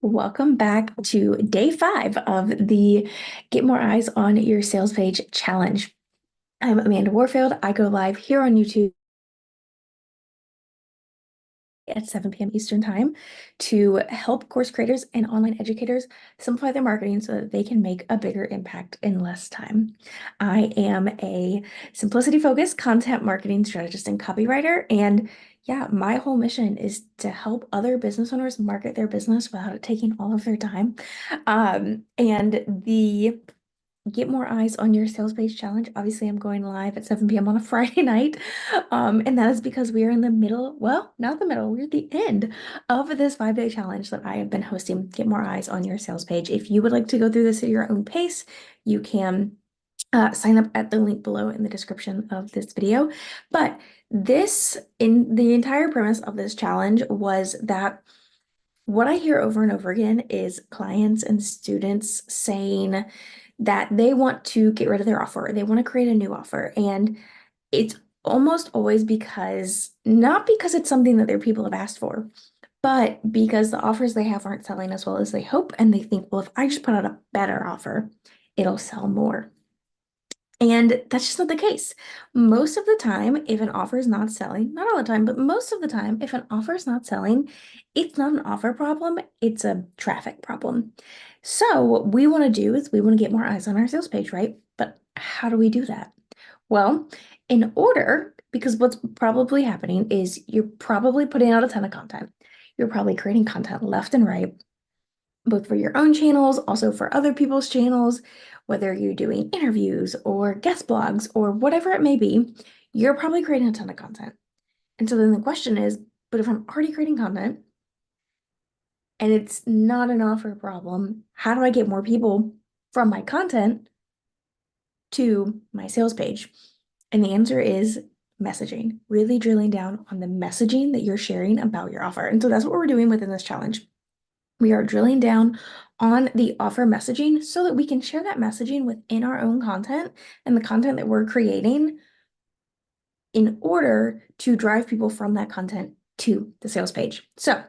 Welcome back to day 5 of the Get More Eyes on Your Sales Page challenge. I'm Amanda Warfield. I go live here on YouTube at 7 p.m. Eastern Time to help course creators and online educators simplify their marketing so that they can make a bigger impact in less time. I am a simplicity-focused content marketing strategist and copywriter, and yeah, my whole mission is to help other business owners market their business without it taking all of their time. And the Get More Eyes on Your Sales Page challenge. Obviously, I'm going live at 7 p.m. on a Friday night. And that is because we are in the middle, well, not the middle, we're at the end of this 5-day challenge that I have been hosting. Get More Eyes on Your Sales Page. If you would like to go through this at your own pace, you can sign up at the link below in the description of this video. But in the entire premise of this challenge was that what I hear over and over again is clients and students saying that they want to get rid of their offer. They want to create a new offer. And it's almost always not because it's something that their people have asked for, but because the offers they have aren't selling as well as they hope. And they think, well, if I just put out a better offer, it'll sell more. And that's just not the case. Most of the time, if an offer is not selling, not all the time, but most of the time, if an offer is not selling, it's not an offer problem, it's a traffic problem. So what we want to do is we want to get more eyes on our sales page, right? But how do we do that? Well, because what's probably happening is you're probably putting out a ton of content. You're probably creating content left and right, both for your own channels, also for other people's channels, whether you're doing interviews or guest blogs or whatever it may be, you're probably creating a ton of content. And so then the question is, but if I'm already creating content and it's not an offer problem, how do I get more people from my content to my sales page? And the answer is messaging, really drilling down on the messaging that you're sharing about your offer. And so that's what we're doing within this challenge. We are drilling down on the offer messaging so that we can share that messaging within our own content and the content that we're creating in order to drive people from that content to the sales page. So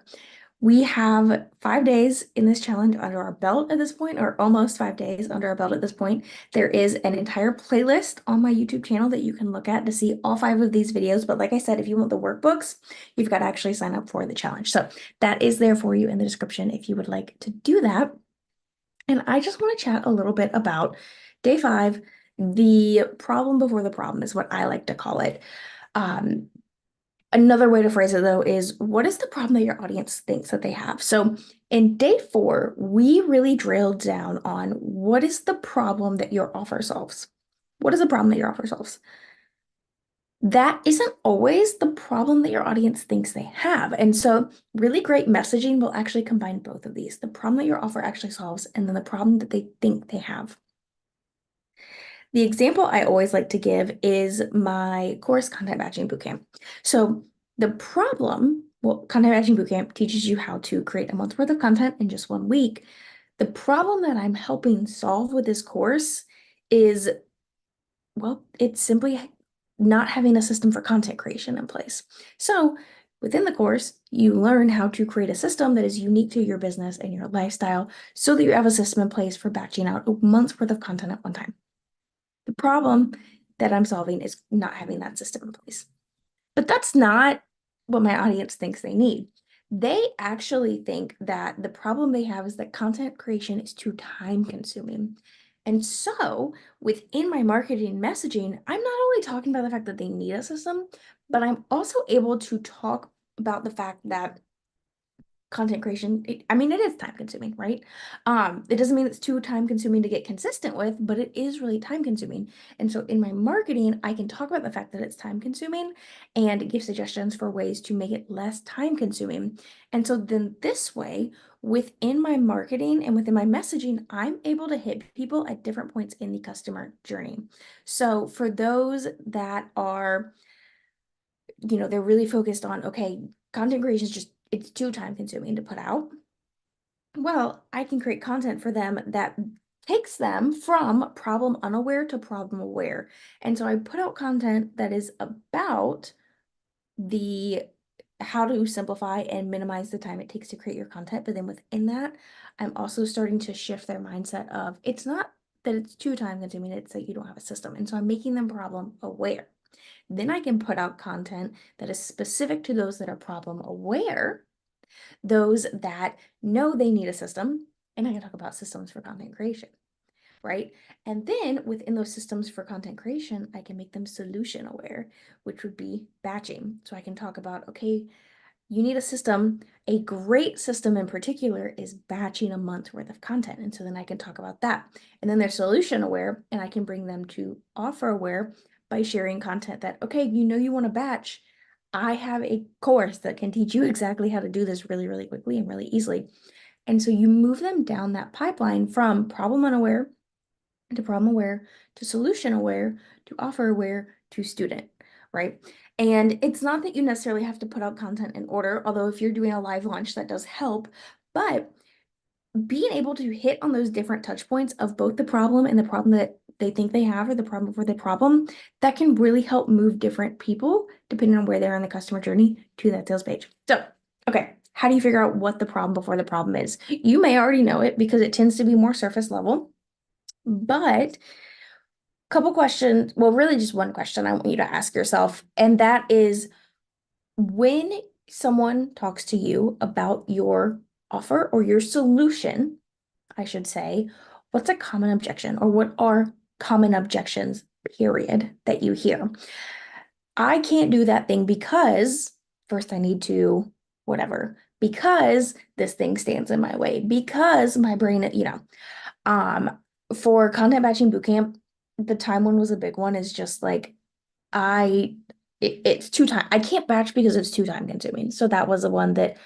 we have 5 days in this challenge under our belt at this point, or almost 5 days under our belt at this point. There is an entire playlist on my YouTube channel that you can look at to see all 5 of these videos. But like I said, if you want the workbooks, you've got to actually sign up for the challenge. So that is there for you in the description if you would like to do that. And I just want to chat a little bit about day 5. The problem before the problem is what I like to call it. Um, Another way to phrase it though is, what is the problem that your audience thinks that they have? So in day 4, we really drilled down on what is the problem that your offer solves? What is the problem that your offer solves? That isn't always the problem that your audience thinks they have. And so really great messaging will actually combine both of these, the problem that your offer actually solves and then the problem that they think they have. The example I always like to give is my course Content Batching Bootcamp. So the problem, well, Content Batching Bootcamp teaches you how to create a month's worth of content in just 1 week. The problem that I'm helping solve with this course is, well, it's simply not having a system for content creation in place. So within the course, you learn how to create a system that is unique to your business and your lifestyle so that you have a system in place for batching out a month's worth of content at one time. The problem that I'm solving is not having that system in place. But that's not what my audience thinks they need. They actually think that the problem they have is that content creation is too time consuming. And so within my marketing messaging, I'm not only talking about the fact that they need a system, but I'm also able to talk about the fact that content creation, it is time consuming, right? It doesn't mean it's too time consuming to get consistent with, but it is really time consuming. And so in my marketing, I can talk about the fact that it's time consuming and give suggestions for ways to make it less time consuming. And so then this way, within my marketing and within my messaging, I'm able to hit people at different points in the customer journey. So for those that are, they're really focused on, okay, content creation is just, it's too time consuming to put out. Well, I can create content for them that takes them from problem unaware to problem aware. And so I put out content that is about the how to simplify and minimize the time it takes to create your content. But then within that, I'm also starting to shift their mindset of it's not that it's too time consuming, it's that you don't have a system. And so I'm making them problem aware. Then I can put out content that is specific to those that are problem aware, those that know they need a system, and I can talk about systems for content creation, right? And then within those systems for content creation, I can make them solution aware, which would be batching. So I can talk about, okay, you need a system. A great system in particular is batching a month's worth of content. And so then I can talk about that. And then they're solution aware, and I can bring them to offer aware by sharing content that, okay, you know you want to batch. I have a course that can teach you exactly how to do this really, really quickly and really easily. And so you move them down that pipeline from problem unaware to problem aware to solution aware to offer aware to student, right? And it's not that you necessarily have to put out content in order, although if you're doing a live launch, that does help. But being able to hit on those different touch points of both the problem and the problem that they think they have or the problem for the problem, that can really help move different people, depending on where they're in the customer journey, to that sales page. So, okay, how do you figure out what the problem before the problem is? You may already know it because it tends to be more surface level, but couple questions, well, really just one question I want you to ask yourself, and that is when someone talks to you about your offer or your solution, I should say, what's a common objection or what are common objections, period, that you hear? I can't do that thing because first I need to whatever, because this thing stands in my way, because my brain, um, for content batching bootcamp, the time one was a big one. Is just like it's too time. I can't batch because it's too time consuming. So that was the one that,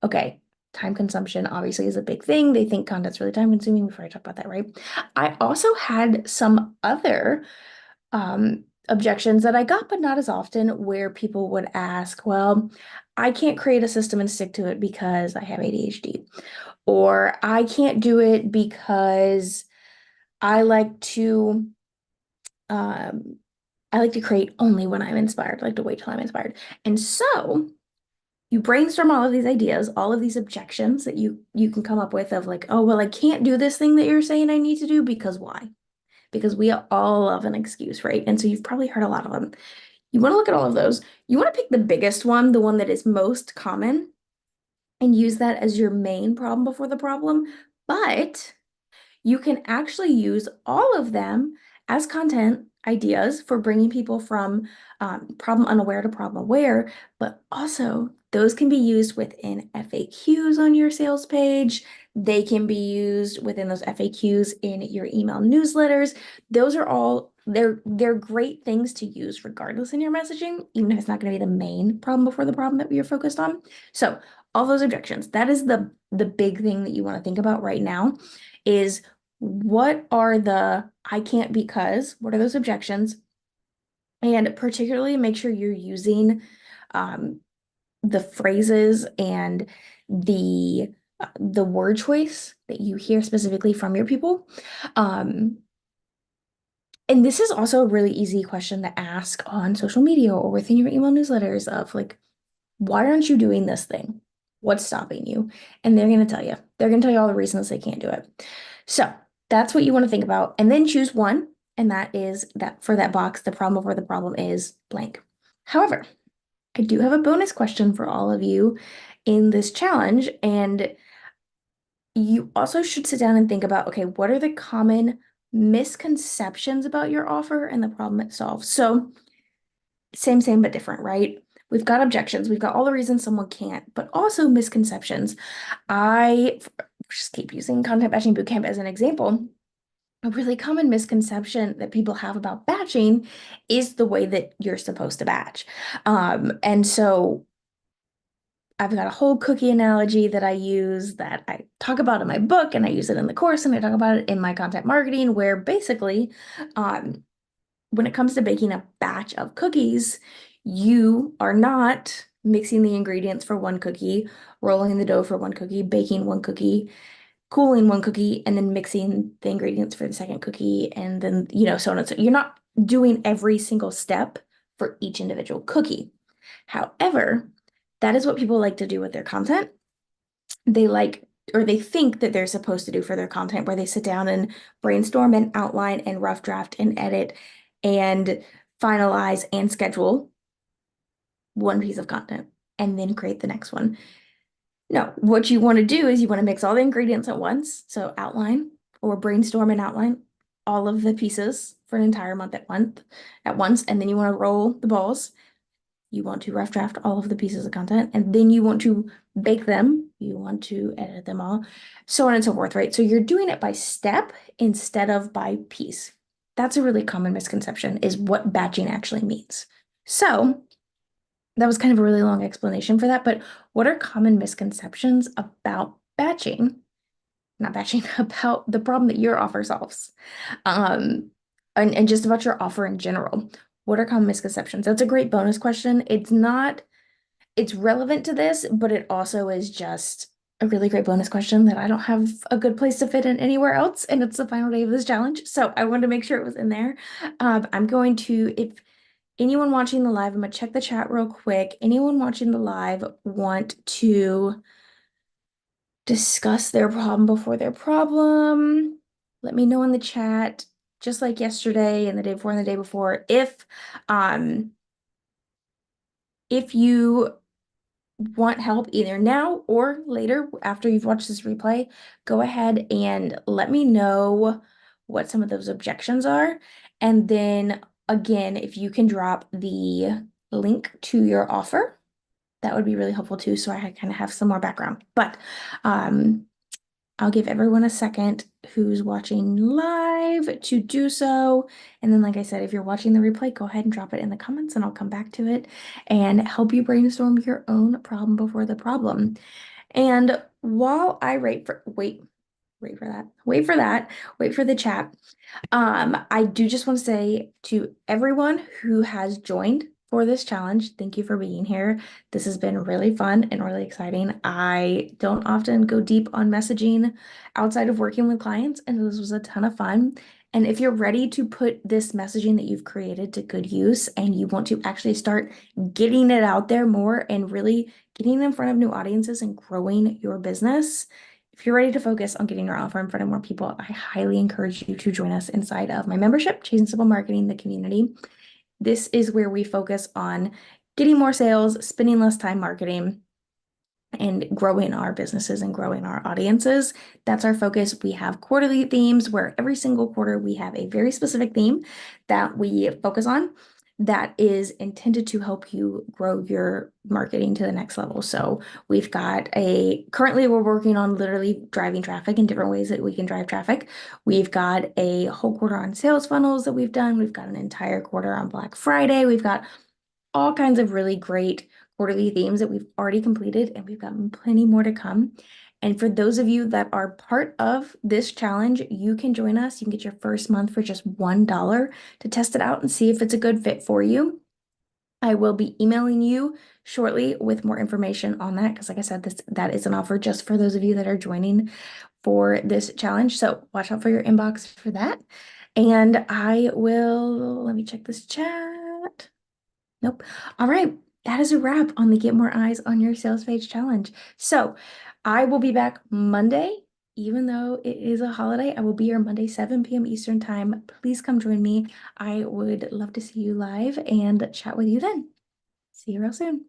okay, time consumption obviously is a big thing. They think content's really time consuming before I talk about that, right? I also had some other objections that I got, but not as often, where people would ask, well, I can't create a system and stick to it because I have ADHD, or I can't do it because I like to um I like to create only when I'm inspired, I like to wait till I'm inspired. And so you brainstorm all of these ideas, all of these objections that you can come up with of like, oh, well, I can't do this thing that you're saying I need to do because why? Because we all love an excuse, right? And so you've probably heard a lot of them. You want to look at all of those. You want to pick the biggest one, the one that is most common, and use that as your main problem before the problem. But you can actually use all of them as content ideas for bringing people from problem unaware to problem aware, but also those can be used within FAQs on your sales page. They can be used within those FAQs in your email newsletters. Those are all they're great things to use regardless in your messaging, even if it's not going to be the main problem before the problem that we are focused on. So all those objections, that is the big thing that you want to think about right now is what are the I can't because, what are those objections? And particularly make sure you're using the phrases and the word choice that you hear specifically from your people. And this is also a really easy question to ask on social media or within your email newsletters of like, why aren't you doing this thing? What's stopping you? And they're going to tell you. They're going to tell you all the reasons they can't do it. So that's what you want to think about. And then choose one. And that is that for that box, the problem before the problem is blank. However, I do have a bonus question for all of you in this challenge. And you also should sit down and think about, okay, what are the common misconceptions about your offer and the problem it solves? So same, but different, right? We've got objections, we've got all the reasons someone can't, but also misconceptions. I just keep using Content Batching Bootcamp as an example. A really common misconception that people have about batching is the way that you're supposed to batch. And so I've got a whole cookie analogy that I use that I talk about in my book, and I use it in the course, and I talk about it in my content marketing, where basically, when it comes to baking a batch of cookies, you are not mixing the ingredients for one cookie, rolling the dough for one cookie, baking one cookie, cooling one cookie, and then mixing the ingredients for the second cookie, and then, so on and so. You're not doing every single step for each individual cookie. However, That is what people like to do with their content. They like, or they think that they're supposed to do for their content, where they sit down and brainstorm and outline and rough draft and edit and finalize and schedule one piece of content and then create the next one. No, what you want to do is you want to mix all the ingredients at once. So outline or brainstorm and outline all of the pieces for an entire month at once, and then you want to roll the balls. You want to rough draft all of the pieces of content, and then you want to bake them. You want to edit them all, so on and so forth, right? So you're doing it by step instead of by piece. That's a really common misconception, is what batching actually means. So that was kind of a really long explanation for that, but what are common misconceptions about batching? Not batching, about the problem that your offer solves. Um, and just about your offer in general. What are common misconceptions? That's a great bonus question. It's relevant to this, but it also is just a really great bonus question that I don't have a good place to fit in anywhere else. And it's the final day of this challenge. So I wanted to make sure it was in there. I'm going to, if anyone watching the live, I'm gonna check the chat real quick. Anyone watching the live want to discuss their problem before their problem? Let me know in the chat, just like yesterday and the day before and the day before. If you want help either now or later after you've watched this replay, go ahead and let me know what some of those objections are. And then again, if you can drop the link to your offer, that would be really helpful too. So I kind of have some more background. But I'll give everyone a second who's watching live to do so. And then, like I said, if you're watching the replay, go ahead and drop it in the comments and I'll come back to it and help you brainstorm your own problem before the problem. And while I wait for the chat. I do just want to say to everyone who has joined for this challenge, thank you for being here. This has been really fun and really exciting. I don't often go deep on messaging outside of working with clients, and this was a ton of fun. And if you're ready to put this messaging that you've created to good use and you want to actually start getting it out there more and really getting in front of new audiences and growing your business, if you're ready to focus on getting your offer in front of more people, I highly encourage you to join us inside of my membership, Chasing Simple Marketing, the community. This is where we focus on getting more sales, spending less time marketing, and growing our businesses and growing our audiences. That's our focus. We have quarterly themes where every single quarter we have a very specific theme that we focus on that is intended to help you grow your marketing to the next level. So we've got currently we're working on literally driving traffic in different ways that we can drive traffic. We've got a whole quarter on sales funnels that we've done. We've got an entire quarter on Black Friday. We've got all kinds of really great quarterly themes that we've already completed, and we've got plenty more to come. And for those of you that are part of this challenge, you can join us. You can get your first month for just $1 to test it out and see if it's a good fit for you. I will be emailing you shortly with more information on that because, like I said, that is an offer just for those of you that are joining for this challenge. So watch out for your inbox for that. And let me check this chat. Nope. All right. That is a wrap on the Get More Eyes on Your Sales Page challenge. So I will be back Monday, even though it is a holiday. I will be here Monday, 7 p.m. Eastern time. Please come join me. I would love to see you live and chat with you then. See you real soon.